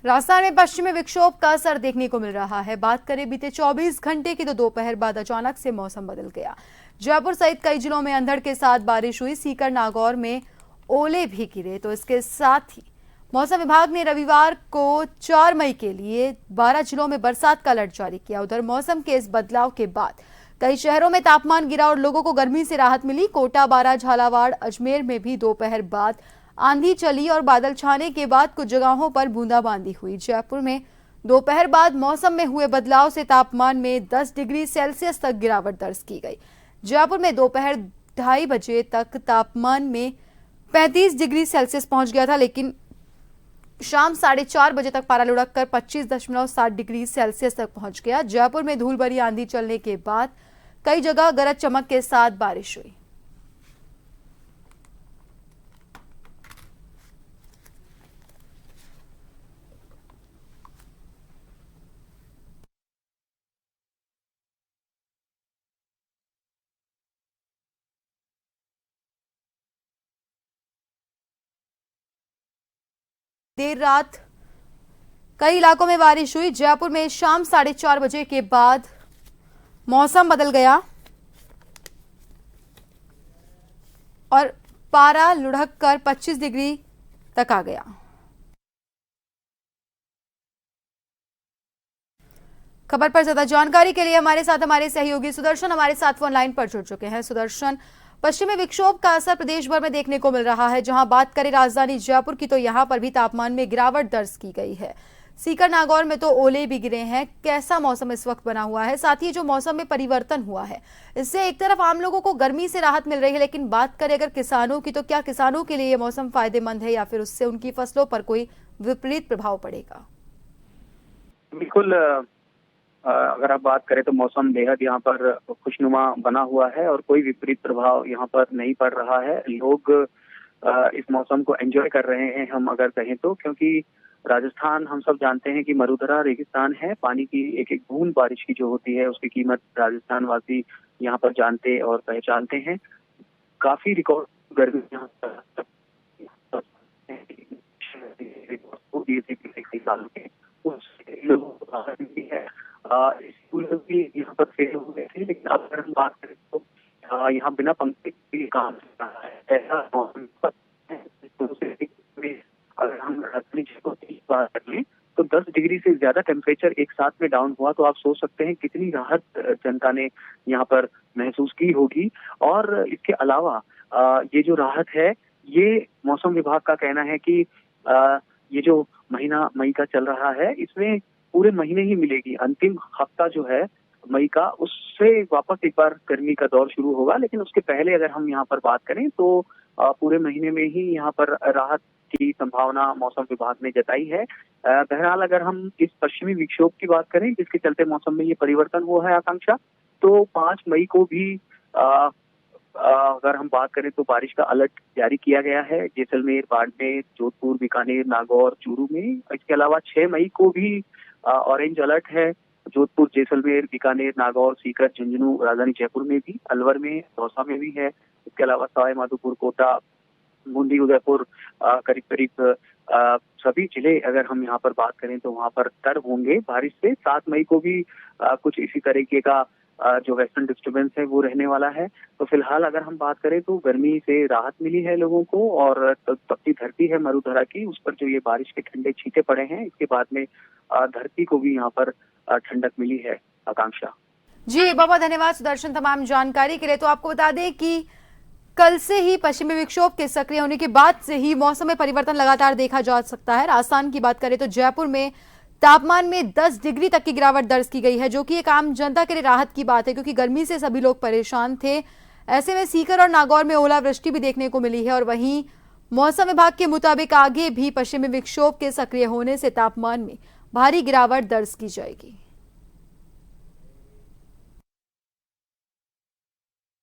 राजस्थान में पश्चिमी विक्षोभ का असर देखने को मिल रहा है। बात करें बीते 24 घंटे की तो दोपहर बाद अचानक से मौसम बदल गया। जयपुर सहित कई जिलों में अंधड़ के साथ बारिश हुई। सीकर नागौर में ओले भी गिरे। तो इसके साथ ही मौसम विभाग ने रविवार को 4 मई के लिए 12 जिलों में बरसात का अलर्ट जारी किया। उधर मौसम के इस बदलाव के बाद कई शहरों में तापमान गिरा और लोगों को गर्मी से राहत मिली। कोटा, बारां, झालावाड़, अजमेर में भी दोपहर बाद आंधी चली और बादल छाने के बाद कुछ जगहों पर बूंदाबांदी हुई। जयपुर में दोपहर बाद मौसम में हुए बदलाव से तापमान में 10 डिग्री सेल्सियस तक गिरावट दर्ज की गई। जयपुर में दोपहर 2:30 बजे तक तापमान में 35 डिग्री सेल्सियस पहुंच गया था, लेकिन शाम 4:30 बजे तक पारा लुढ़क कर 25.7 डिग्री सेल्सियस तक पहुंच गया। जयपुर में धूल भरी आंधी चलने के बाद कई जगह गरज चमक के साथ बारिश हुई। देर रात कई इलाकों में बारिश हुई। जयपुर में शाम 4:30 बजे के बाद मौसम बदल गया और पारा लुढ़क कर 25 डिग्री तक आ गया। खबर पर ज्यादा जानकारी के लिए हमारे साथ हमारे सहयोगी सुदर्शन हमारे साथ फोन लाइन पर जुड़ चुके हैं। सुदर्शन, पश्चिमी विक्षोभ का असर प्रदेश भर में देखने को मिल रहा है। जहां बात करें राजधानी जयपुर की तो यहां पर भी तापमान में गिरावट दर्ज की गई है। सीकर नागौर में तो ओले भी गिरे हैं। कैसा मौसम इस वक्त बना हुआ है? साथ ही जो मौसम में परिवर्तन हुआ है, इससे एक तरफ आम लोगों को गर्मी से राहत मिल रही है, लेकिन बात करें अगर किसानों की तो क्या किसानों के लिए ये मौसम फायदेमंद है या फिर उससे उनकी फसलों पर कोई विपरीत प्रभाव पड़ेगा? बिल्कुल, अगर आप बात करें तो मौसम बेहद यहाँ पर खुशनुमा बना हुआ है और कोई विपरीत प्रभाव यहाँ पर नहीं पड़ रहा है। लोग इस मौसम को एंजॉय कर रहे हैं, हम अगर कहें तो, क्योंकि राजस्थान हम सब जानते हैं कि मरुधरा रेगिस्तान है। पानी की एक एक बूंद बारिश की जो होती है उसकी कीमत राजस्थान वासी यहाँ पर जानते और पहचानते हैं। काफी रिकॉर्ड गर्मी यहाँ पर सालों के उससे लोगों को राहत मिली है। स्कूल भी यहाँ पर फेल हुए थे, लेकिन अगर हम बात करें तो यहाँ बिना पंखे के काम चल रहा है। ऐसा मौसम अगर हम राजधानी को बात कर लें तो 10 डिग्री से ज्यादा टेम्परेचर एक साथ में डाउन हुआ, तो आप सोच सकते हैं कितनी राहत जनता ने यहाँ पर महसूस की होगी। और इसके अलावा ये जो राहत है, ये मौसम विभाग का कहना है कि ये जो महीना मई का चल रहा है, इसमें पूरे महीने ही मिलेगी। अंतिम हफ्ता जो है मई का, उससे वापस एक बार गर्मी का दौर शुरू होगा। लेकिन उसके पहले अगर हम यहाँ पर बात करें तो पूरे महीने में ही यहाँ पर राहत की संभावना मौसम विभाग ने जताई है। बहरहाल अगर हम इस पश्चिमी विक्षोभ की बात करें जिसके चलते मौसम में ये परिवर्तन हुआ है, आकांक्षा, तो 5 मई को भी अगर हम बात करें तो बारिश का अलर्ट जारी किया गया है जैसलमेर, बाड़मेर, जोधपुर, बीकानेर, नागौर, चूरू में। इसके अलावा 6 मई को भी ऑरेंज अलर्ट है जोधपुर, जैसलमेर, बीकानेर, नागौर, सीकर, झुंझुनू, राजधानी जयपुर में भी, अलवर में, दौसा में भी है। इसके अलावा सवाई माधोपुर, कोटा, बूंदी, उदयपुर, करीब करीब सभी जिले अगर हम यहाँ पर बात करें तो वहाँ पर तर होंगे बारिश से। 7 मई को भी कुछ इसी तरीके का जो वेस्टर्न डिस्टर्बेंस है वो रहने वाला है। तो फिलहाल अगर हम बात करें तो गर्मी से राहत मिली है लोगों को, और तपती धरती है मरुधरा की, उस पर जो ये बारिश के ठंडे छींटे पड़े हैं, इसके बाद में धरती को भी यहाँ पर ठंडक मिली है। आकांक्षा जी, बहुत धन्यवाद सुदर्शन तमाम जानकारी के लिए। तो आपको बता दें कि कल से ही पश्चिमी विक्षोभ के सक्रिय होने के बाद से ही मौसम में परिवर्तन लगातार देखा जा सकता है। राजस्थान की बात करें तो जयपुर में तापमान में 10 डिग्री तक की गिरावट दर्ज की गई है, जो कि एक आम जनता के लिए राहत की बात है, क्योंकि गर्मी से सभी लोग परेशान थे। ऐसे में सीकर और नागौर में ओलावृष्टि भी देखने को मिली है। और वहीं मौसम विभाग के मुताबिक आगे भी पश्चिमी विक्षोभ के सक्रिय होने से तापमान में भारी गिरावट दर्ज की जाएगी।